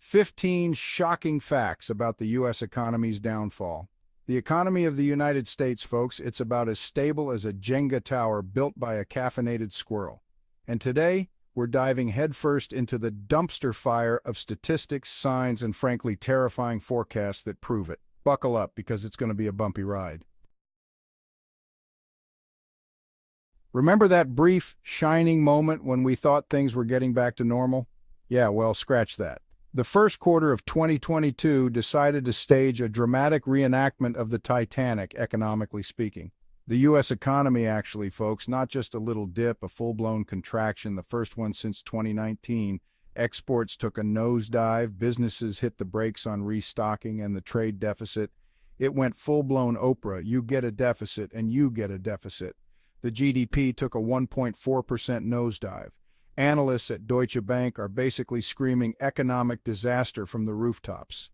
15 shocking facts about the U.S. economy's downfall. The economy of the United States, folks, it's about as stable as a Jenga tower built by a caffeinated squirrel. And today, we're diving headfirst into the dumpster fire of statistics, signs, and frankly terrifying forecasts that prove it. Buckle up, because it's going to be a bumpy ride. Remember that brief, shining moment when we thought things were getting back to normal? Yeah, well, scratch that. The first quarter of 2022 decided to stage a dramatic reenactment of the Titanic, economically speaking. The U.S. economy, actually, folks, not just a little dip, a full-blown contraction, the first one since 2019. Exports took a nosedive, businesses hit the brakes on restocking, and the trade deficit. It went full-blown Oprah, you get a deficit and you get a deficit. The GDP took a 1.4% nosedive. Analysts at Deutsche Bank are basically screaming economic disaster from the rooftops.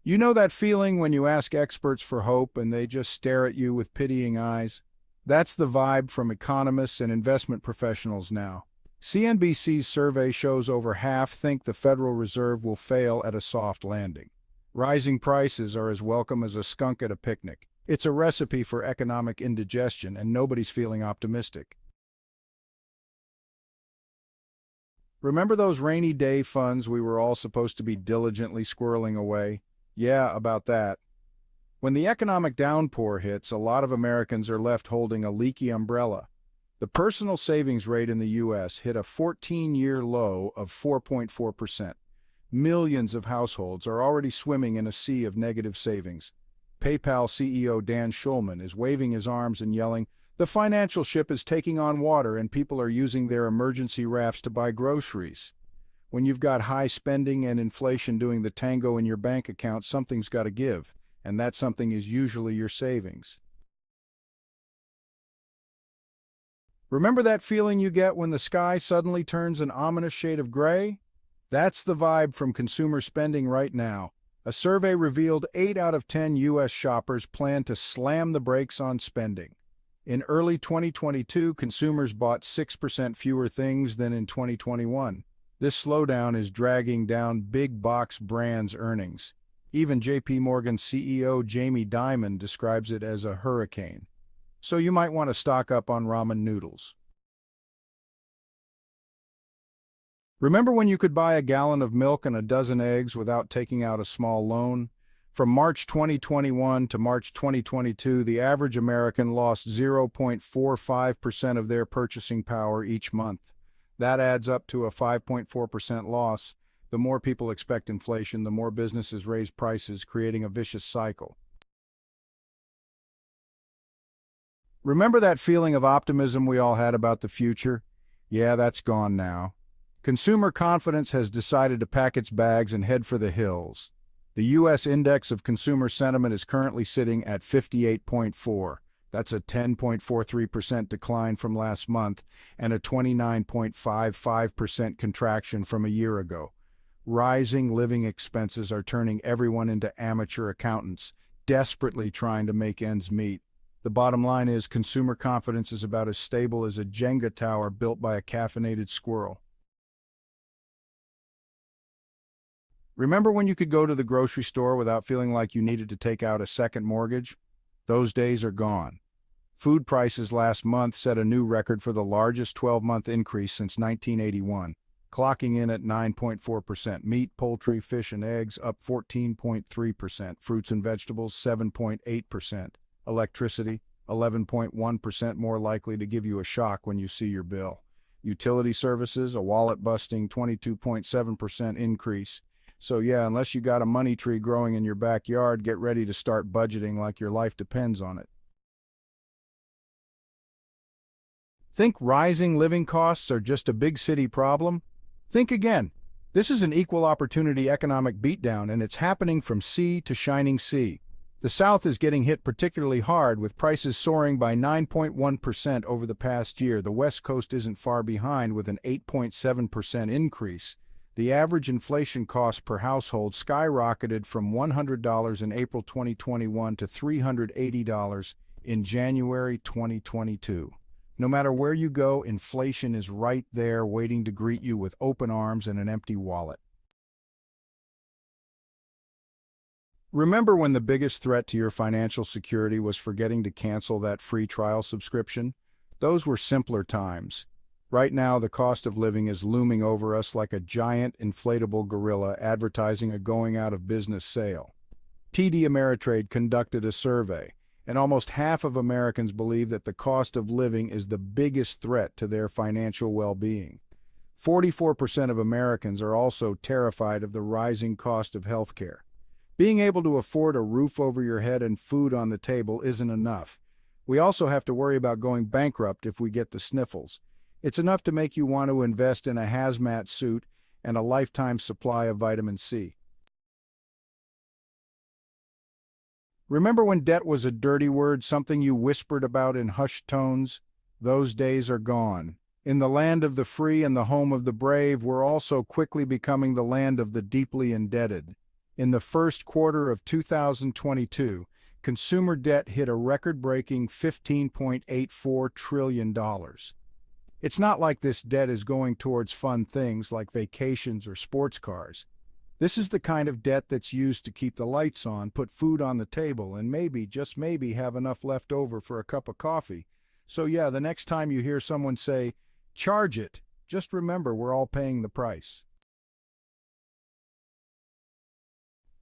You know that feeling when you ask experts for hope and they just stare at you with pitying eyes? That's the vibe from economists and investment professionals now. CNBC's survey shows over half think the Federal Reserve will fail at a soft landing. Rising prices are as welcome as a skunk at a picnic. It's a recipe for economic indigestion, and nobody's feeling optimistic. Remember those rainy day funds we were all supposed to be diligently squirreling away? Yeah, about that. When the economic downpour hits, a lot of Americans are left holding a leaky umbrella. The personal savings rate in the U.S. hit a 14-year low of 4.4%. Millions of households are already swimming in a sea of negative savings. PayPal CEO Dan Schulman is waving his arms and yelling, "The financial ship is taking on water and people are using their emergency rafts to buy groceries." When you've got high spending and inflation doing the tango in your bank account, something's got to give, and that something is usually your savings. Remember that feeling you get when the sky suddenly turns an ominous shade of gray? That's the vibe from consumer spending right now. A survey revealed 8 out of 10 U.S. shoppers plan to slam the brakes on spending. In early 2022, consumers bought 6% fewer things than in 2021. This slowdown is dragging down big box brands' earnings. Even J.P. Morgan CEO Jamie Dimon describes it as a hurricane. So you might want to stock up on ramen noodles. Remember when you could buy a gallon of milk and a dozen eggs without taking out a small loan? From March 2021 to March 2022, the average American lost 0.45% of their purchasing power each month. That adds up to a 5.4% loss. The more people expect inflation, the more businesses raise prices, creating a vicious cycle. Remember that feeling of optimism we all had about the future? Yeah, that's gone now. Consumer confidence has decided to pack its bags and head for the hills. The U.S. Index of Consumer Sentiment is currently sitting at 58.4. That's a 10.43% decline from last month and a 29.55% contraction from a year ago. Rising living expenses are turning everyone into amateur accountants, desperately trying to make ends meet. The bottom line is consumer confidence is about as stable as a Jenga tower built by a caffeinated squirrel. Remember when you could go to the grocery store without feeling like you needed to take out a second mortgage? Those days are gone. Food prices last month set a new record for the largest 12-month increase since 1981, clocking in at 9.4%. Meat, poultry, fish, and eggs up 14.3%. Fruits and vegetables 7.8%. Electricity 11.1% more likely to give you a shock when you see your bill. Utility services, a wallet-busting 22.7% increase. So yeah, unless you got a money tree growing in your backyard, get ready to start budgeting like your life depends on it. Think rising living costs are just a big city problem? Think again. This is an equal opportunity economic beatdown, and it's happening from sea to shining sea. The South is getting hit particularly hard, with prices soaring by 9.1% over the past year. The West Coast isn't far behind, with an 8.7% increase. The average inflation cost per household skyrocketed from $100 in April 2021 to $380 in January 2022. No matter where you go, inflation is right there waiting to greet you with open arms and an empty wallet. Remember when the biggest threat to your financial security was forgetting to cancel that free trial subscription? Those were simpler times. Right now, the cost of living is looming over us like a giant inflatable gorilla advertising a going out of business sale. TD Ameritrade conducted a survey, and almost half of Americans believe that the cost of living is the biggest threat to their financial well-being. 44% of Americans are also terrified of the rising cost of healthcare. Being able to afford a roof over your head and food on the table isn't enough. We also have to worry about going bankrupt if we get the sniffles. It's enough to make you want to invest in a hazmat suit and a lifetime supply of vitamin C. Remember when debt was a dirty word, something you whispered about in hushed tones? Those days are gone. In the land of the free and the home of the brave, we're also quickly becoming the land of the deeply indebted. In the first quarter of 2022, consumer debt hit a record-breaking $15.84 trillion. It's not like this debt is going towards fun things like vacations or sports cars. This is the kind of debt that's used to keep the lights on, put food on the table, and maybe, just maybe, have enough left over for a cup of coffee. So yeah, the next time you hear someone say, "Charge it," just remember we're all paying the price.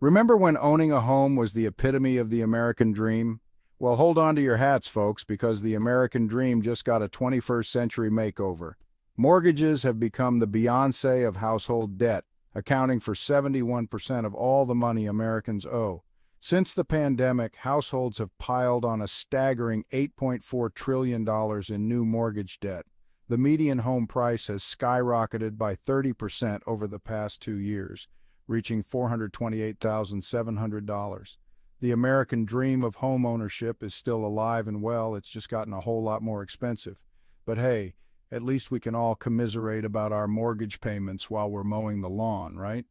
Remember when owning a home was the epitome of the American dream? Well, hold on to your hats, folks, because the American dream just got a 21st century makeover. Mortgages have become the Beyoncé of household debt, accounting for 71% of all the money Americans owe. Since the pandemic, households have piled on a staggering $8.4 trillion in new mortgage debt. The median home price has skyrocketed by 30% over the past 2 years, reaching $428,700. The American dream of home ownership is still alive and well, it's just gotten a whole lot more expensive. But hey, at least we can all commiserate about our mortgage payments while we're mowing the lawn, right?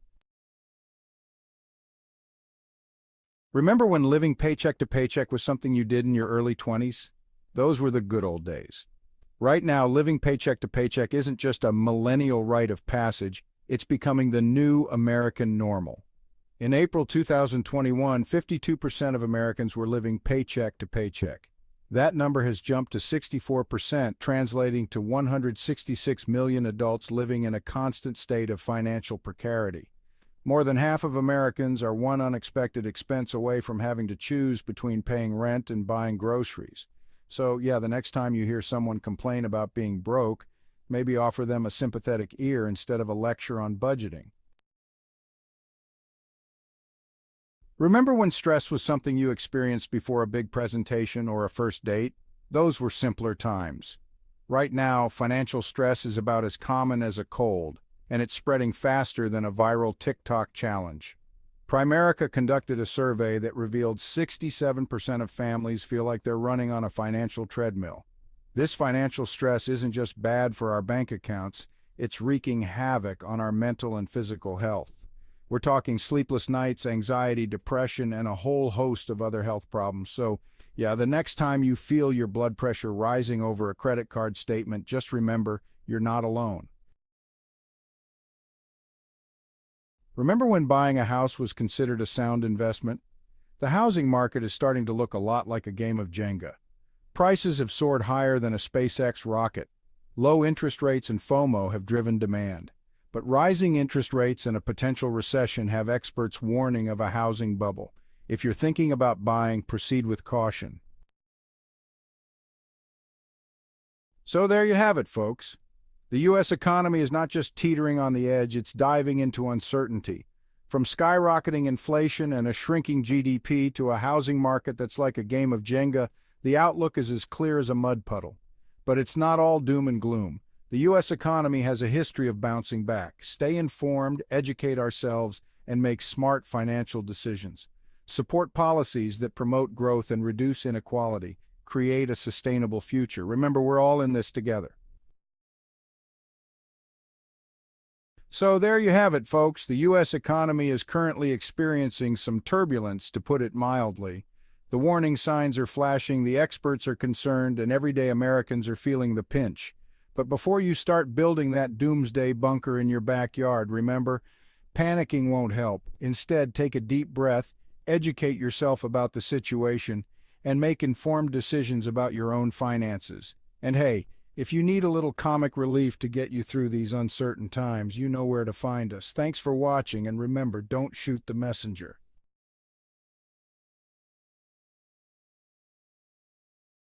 Remember when living paycheck to paycheck was something you did in your early 20s? Those were the good old days. Right now, living paycheck to paycheck isn't just a millennial rite of passage, it's becoming the new American normal. In April 2021, 52% of Americans were living paycheck to paycheck. That number has jumped to 64%, translating to 166 million adults living in a constant state of financial precarity. More than half of Americans are one unexpected expense away from having to choose between paying rent and buying groceries. So yeah, the next time you hear someone complain about being broke, maybe offer them a sympathetic ear instead of a lecture on budgeting. Remember when stress was something you experienced before a big presentation or a first date? Those were simpler times. Right now, financial stress is about as common as a cold, and it's spreading faster than a viral TikTok challenge. Primerica conducted a survey that revealed 67% of families feel like they're running on a financial treadmill. This financial stress isn't just bad for our bank accounts, it's wreaking havoc on our mental and physical health. We're talking sleepless nights, anxiety, depression, and a whole host of other health problems. So, yeah, the next time you feel your blood pressure rising over a credit card statement, just remember, you're not alone. Remember when buying a house was considered a sound investment? The housing market is starting to look a lot like a game of Jenga. Prices have soared higher than a SpaceX rocket. Low interest rates and FOMO have driven demand. But rising interest rates and a potential recession have experts warning of a housing bubble. If you're thinking about buying, proceed with caution. So there you have it, folks. The U.S. economy is not just teetering on the edge, it's diving into uncertainty. From skyrocketing inflation and a shrinking GDP to a housing market that's like a game of Jenga, the outlook is as clear as a mud puddle. But it's not all doom and gloom. The U.S. economy has a history of bouncing back. Stay informed, educate ourselves, and make smart financial decisions. Support policies that promote growth and reduce inequality. Create a sustainable future. Remember, we're all in this together. So there you have it, folks. The U.S. economy is currently experiencing some turbulence, to put it mildly. The warning signs are flashing, the experts are concerned, and everyday Americans are feeling the pinch. But before you start building that doomsday bunker in your backyard, remember, panicking won't help. Instead, take a deep breath, educate yourself about the situation, and make informed decisions about your own finances. And hey, if you need a little comic relief to get you through these uncertain times, you know where to find us. Thanks for watching, and remember, don't shoot the messenger.